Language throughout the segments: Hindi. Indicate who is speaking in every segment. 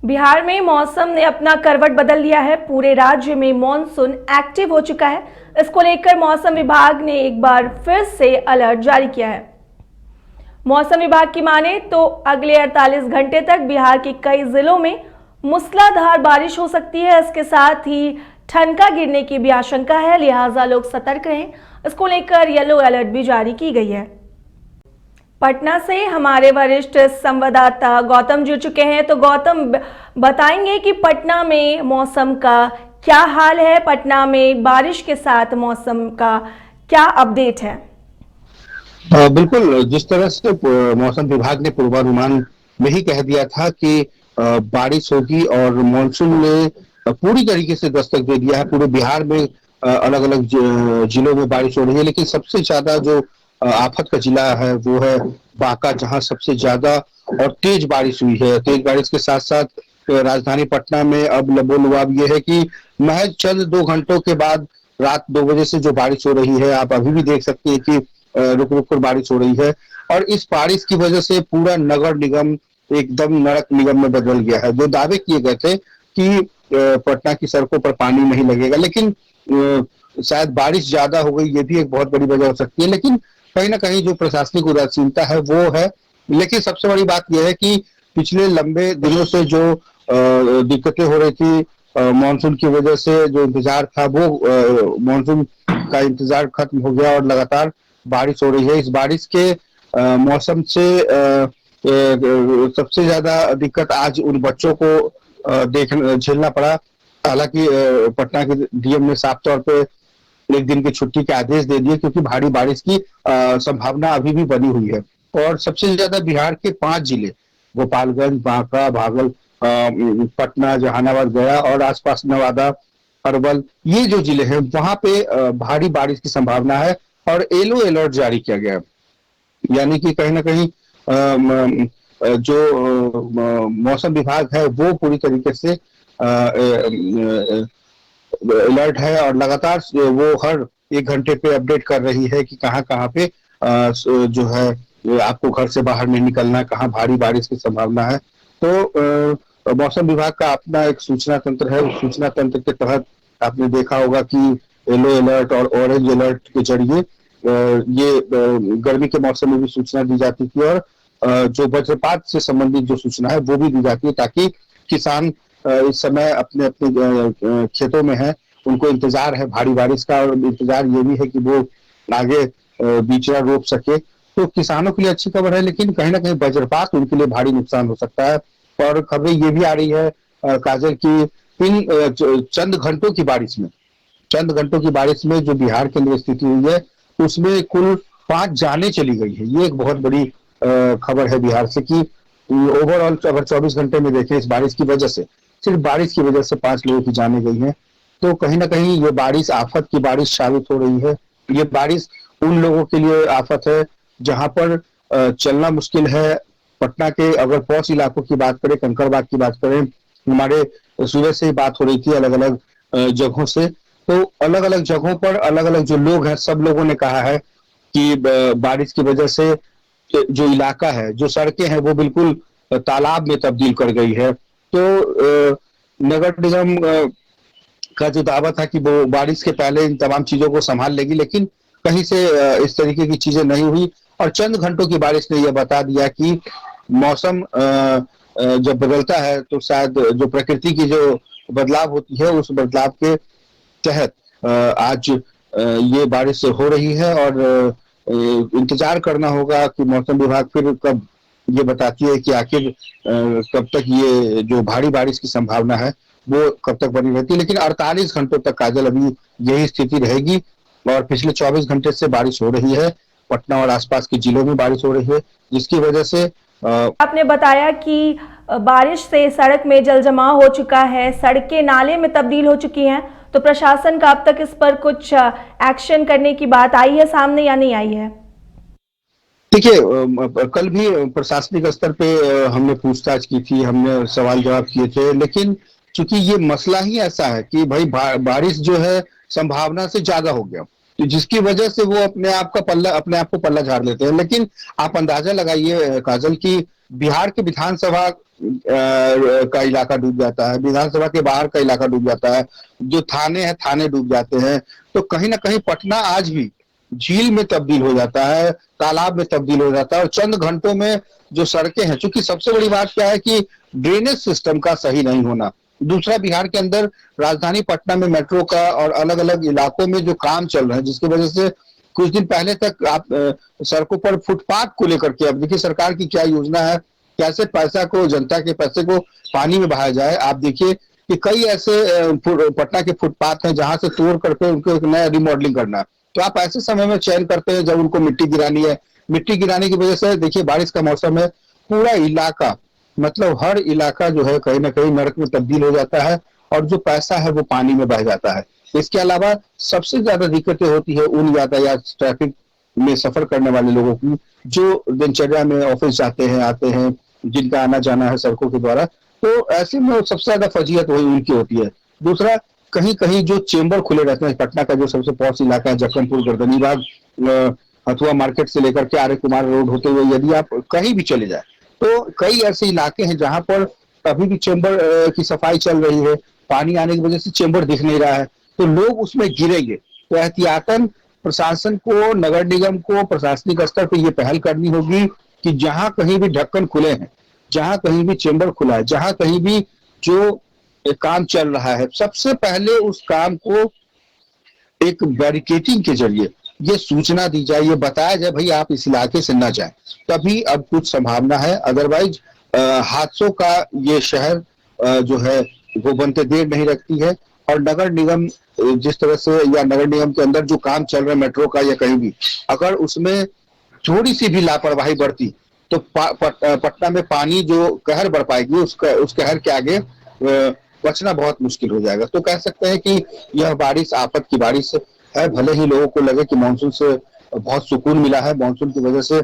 Speaker 1: बिहार में मौसम ने अपना करवट बदल लिया है। पूरे राज्य में मॉनसून एक्टिव हो चुका है। इसको लेकर मौसम विभाग ने एक बार फिर से अलर्ट जारी किया है। मौसम विभाग की माने तो अगले 48 घंटे तक बिहार के कई जिलों में मूसलाधार बारिश हो सकती है। इसके साथ ही ठनका गिरने की भी आशंका है, लिहाजा लोग सतर्क रहें। इसको लेकर येलो अलर्ट भी जारी की गई है। पटना से हमारे वरिष्ठ संवाददाता गौतम जुड़ चुके हैं। तो गौतम बताएंगे कि पटना में मौसम का क्या हाल है, पटना में बारिश के साथ मौसम का क्या अपडेट है।
Speaker 2: बिल्कुल, जिस तरह से मौसम विभाग ने पूर्वानुमान में ही कह दिया था कि बारिश होगी और मानसून ने पूरी तरीके से दस्तक दे दिया है। पूरे बिहार में अलग अलग जिलों में बारिश हो रही है, लेकिन सबसे ज्यादा जो आफत का जिला है वो है बांका, जहां सबसे ज्यादा और तेज बारिश हुई है। तेज बारिश के साथ साथ राजधानी पटना में अब लबोलुआब ये है कि महज चंद 2 घंटों के बाद रात 2 बजे से जो बारिश हो रही है, आप अभी भी देख सकते हैं कि रुक रुक कर बारिश हो रही है। और इस बारिश की वजह से पूरा नगर निगम एकदम नरक निगम में बदल गया है। जो दावे किए गए थे कि पटना की सड़कों पर पानी नहीं लगेगा, लेकिन शायद बारिश ज्यादा हो गई, ये भी एक बहुत बड़ी वजह हो सकती है। लेकिन कहीं ना कहीं जो प्रशासनिक उदासीनता है वो है। लेकिन सबसे बड़ी बात यह है कि पिछले लंबे दिनों से जो दिक्कतें हो रही थी मानसून की वजह से, जो इंतजार था वो मानसून का इंतजार खत्म हो गया और लगातार बारिश हो रही है। इस बारिश के मौसम से सबसे ज्यादा दिक्कत आज उन बच्चों को झेलना पड़ा। हालांकि पटना के डीएम ने साफ तौर पे एक दिन की छुट्टी के आदेश दे दिए, क्योंकि भारी बारिश की संभावना अभी भी बनी हुई है। और सबसे ज्यादा बिहार के 5 जिले गोपालगंज, बांका, पटना, जहानाबाद, गया और आसपास नवादा, अरवल, ये जो जिले हैं वहां पे भारी बारिश की संभावना है और येलो अलर्ट जारी किया गया है। यानी कि कहीं ना कहीं जो मौसम विभाग है वो पूरी तरीके से अलर्ट है और लगातार वो हर 1 घंटे पे अपडेट कर रही है कि कहाँ कहाँ पे जो है आपको घर से बाहर नहीं निकलना, कहाँ भारी बारिश की संभावना है। तो मौसम विभाग का अपना एक सूचना तंत्र है। उस सूचना तंत्र के तहत आपने देखा होगा कि येलो अलर्ट और ऑरेंज अलर्ट के जरिए ये गर्मी के मौसम में भी सूचना दी जाती थी और जो वज्रपात से संबंधित जो सूचना है वो भी दी जाती है, ताकि किसान इस समय अपने अपने खेतों में है, उनको इंतजार है भारी बारिश का और इंतजार ये भी है कि वो आगे बीजरा रोप सके। तो किसानों के लिए अच्छी खबर है, लेकिन कहीं ना कहीं वज्रपात उनके लिए भारी नुकसान हो सकता है। और खबरें ये भी आ रही है काजल की चंद घंटों की बारिश में जो बिहार के अंदर स्थिति हुई है उसमें कुल 5 जाने चली गई है। ये एक बहुत बड़ी खबर है बिहार से कि ओवरऑल अगर 24 घंटे में देखें, इस बारिश की वजह से, सिर्फ बारिश की वजह से 5 लोगों की जाने गई है। तो कहीं ना कहीं ये बारिश आफत की बारिश साबित हो रही है। ये बारिश उन लोगों के लिए आफत है जहां पर चलना मुश्किल है। पटना के अगर पौष इलाकों की बात करें, कंकड़बाग की बात करें, हमारे सुबह से ही बात हो रही थी अलग अलग जगहों से। तो अलग अलग जगहों पर अलग अलग जो लोग हैं, सब लोगों ने कहा है कि बारिश की वजह से जो इलाका है, जो सड़कें हैं, वो बिल्कुल तालाब में तब्दील कर गई है। तो नगर निगम का जो दावा था कि वो बारिश के पहले इन तमाम चीजों को संभाल लेगी, लेकिन कहीं से इस तरीके की चीजें नहीं हुई और चंद घंटों की बारिश ने यह बता दिया कि मौसम जब बदलता है तो शायद जो प्रकृति की जो बदलाव होती है उस बदलाव के तहत आज ये बारिश हो रही है। और इंतजार करना होगा कि मौसम विभाग फिर कब ये बताती है कि आखिर कब तक ये जो भारी बारिश की संभावना है वो कब तक बनी रहती है। लेकिन 48 घंटों तक काजल अभी यही स्थिति रहेगी और पिछले 24 घंटे से बारिश हो रही है। पटना और आसपास के जिलों में बारिश हो रही है, जिसकी वजह से
Speaker 1: आपने बताया कि बारिश से सड़क में जल जमाव हो चुका है, सड़कें नाले में तब्दील हो चुकी हैं। तो प्रशासन का अब तक इस पर कुछ एक्शन करने की बात आई है सामने या नहीं आई है?
Speaker 2: देखिए, कल भी प्रशासनिक स्तर पे हमने पूछताछ की थी, हमने सवाल जवाब किए थे, लेकिन चूंकि ये मसला ही ऐसा है कि भाई बारिश जो है संभावना से ज्यादा हो गया, तो जिसकी वजह से वो अपने आप को पल्ला झाड़ लेते हैं। लेकिन आप अंदाजा लगाइए काजल की बिहार के विधानसभा का इलाका डूब जाता है, विधानसभा के बाहर का इलाका डूब जाता है, जो थाने हैं थाने डूब जाते हैं। तो कहीं ना कहीं पटना आज भी झील में तब्दील हो जाता है, तालाब में तब्दील हो जाता है। और चंद घंटों में जो सड़कें हैं, चूंकि सबसे बड़ी बात क्या है कि ड्रेनेज सिस्टम का सही नहीं होना। दूसरा, बिहार के अंदर राजधानी पटना में मेट्रो का और अलग अलग इलाकों में जो काम चल रहा है, जिसकी वजह से कुछ दिन पहले तक आप सड़कों पर फुटपाथ को लेकर के, अब देखिए सरकार की क्या योजना है, कैसे पैसा को, जनता के पैसे को पानी में बहाया जाए। आप देखिए कि कई ऐसे पटना के फुटपाथ हैं जहां से तोड़ करके उनको एक नया रिमॉडलिंग करना है। तो आप ऐसे समय में चयन करते हैं जब उनको मिट्टी गिरानी है। मिट्टी गिराने की वजह से देखिए बारिश का मौसम है, पूरा इलाका, मतलब हर इलाका जो है कहीं ना कहीं नरक में तब्दील हो जाता है और जो पैसा है वो पानी में बह जाता है। इसके अलावा सबसे ज्यादा दिक्कतें होती है उन यातायात ट्रैफिक में सफर करने वाले लोगों की, जो दिनचर्या में ऑफिस जाते हैं, आते हैं, जिनका आना जाना है सड़कों के द्वारा। तो ऐसे में सबसे ज्यादा फजीहत वही उनकी होती है। दूसरा, कहीं कहीं जो चेंबर खुले रहते हैं, पटना का जो सबसे पॉश इलाका है, जक्कनपुर, गर्दनीबाग, हथुआ मार्केट से लेकर के आर्य कुमार रोड होते हुए यदि आप कहीं भी चले जाए, तो कई ऐसे इलाके हैं जहां पर अभी भी चेंबर की सफाई चल रही है। पानी आने की वजह से चेंबर दिख नहीं रहा है, तो लोग उसमें गिरेंगे। तो एहतियातन प्रशासन को, नगर निगम को प्रशासनिक स्तर पर यह पहल करनी होगी कि जहां कहीं भी ढक्कन खुले हैं, जहां कहीं भी चेंबर खुला है, जहां कहीं भी जो काम चल रहा है, सबसे पहले उस काम को एक बैरिकेडिंग के जरिए ये सूचना दी जाए, ये बताया जाए भाई आप इस इलाके से ना जाएं, तभी अब कुछ संभावना है। अदरवाइज हादसों का ये शहर जो है वो बनते देर नहीं रखती है। और नगर निगम जिस तरह से, या नगर निगम के अंदर जो काम चल रहा है मेट्रो का या कहीं भी, अगर उसमें थोड़ी सी भी लापरवाही बढ़ती तो पटना में पानी जो कहर बढ़ पाएगी, उस कहर के आगे बचना बहुत मुश्किल हो जाएगा। तो कह सकते हैं कि यह बारिश आफत की बारिश है। भले ही लोगों को लगे कि मानसून से बहुत सुकून मिला है, मानसून की वजह से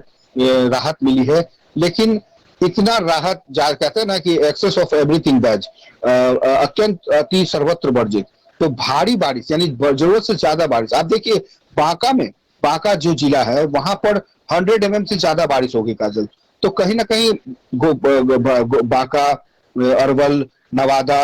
Speaker 2: राहत मिली है, लेकिन इतना राहत, कहते हैं ना कि एक्सेस ऑफ एवरीथिंग बैज, अत्यंत अति सर्वत्र वर्जित। तो भारी बारिश यानी जरूरत से ज्यादा बारिश, आप देखिए बांका में, बांका जो जिला है वहां पर 100 mm से ज्यादा बारिश होगी काजल। तो कहीं ना कहीं बांका, अरवल, नवादा,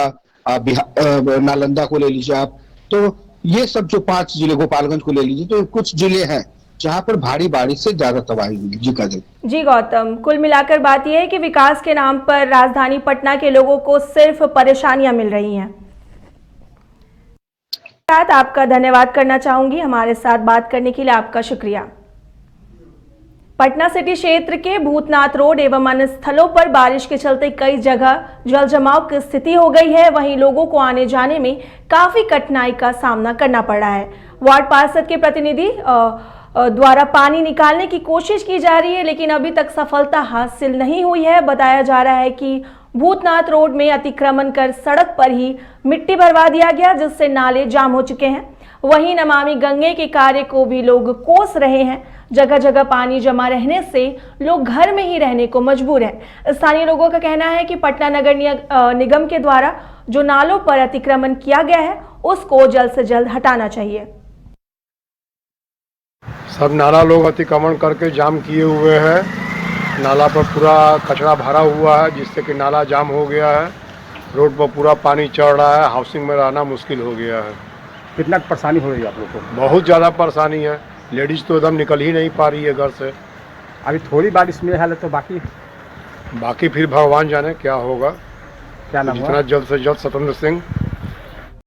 Speaker 2: नालंदा को ले लीजिए आप, तो ये सब जो 5 जिले, गोपालगंज को ले लीजिए, तो कुछ जिले हैं जहां पर भारी बारिश से ज्यादा तबाही हुई। जी काजल। जी
Speaker 1: गौतम, कुल मिलाकर बात यह है कि विकास के नाम पर राजधानी पटना के लोगों को सिर्फ परेशानियां मिल रही हैं। आपका धन्यवाद करना चाहूंगी, हमारे साथ बात करने के लिए आपका शुक्रिया। पटना सिटी क्षेत्र के भूतनाथ रोड एवं अन्य स्थलों पर बारिश के चलते कई जगह जल जमाव की स्थिति हो गई है। वहीं लोगों को आने जाने में काफी कठिनाई का सामना करना पड़ रहा है। वार्ड पार्षद के प्रतिनिधि द्वारा पानी निकालने की कोशिश की जा रही है, लेकिन अभी तक सफलता हासिल नहीं हुई है। बताया जा रहा है कि भूतनाथ रोड में अतिक्रमण कर सड़क पर ही मिट्टी भरवा दिया गया, जिससे नाले जाम हो चुके हैं। वहीं नमामि गंगे के कार्य को भी लोग कोस रहे हैं। जगह जगह पानी जमा रहने से लोग घर में ही रहने को मजबूर हैं। स्थानीय लोगों का कहना है कि पटना नगर निगम के द्वारा जो नालों पर अतिक्रमण किया गया है उसको जल्द से जल्द हटाना चाहिए।
Speaker 3: सब नाला लोग अतिक्रमण करके जाम किए हुए हैं। नाला पर पूरा कचरा भरा हुआ है, जिससे कि नाला जाम हो गया है। रोड पर पूरा पानी चढ़ रहा है, हाउसिंग में रहना मुश्किल हो गया है।
Speaker 4: कितना परेशानी हो रही है आप लोग को?
Speaker 3: बहुत ज़्यादा परेशानी है। लेडीज़ तो एकदम निकल ही नहीं पा रही है घर से।
Speaker 4: अभी थोड़ी बारिश में हाल है, तो बाकी
Speaker 3: फिर भगवान जाने क्या होगा।
Speaker 4: क्या नाम?
Speaker 3: जितना जल्द से जल्द सत्येंद्र सिंह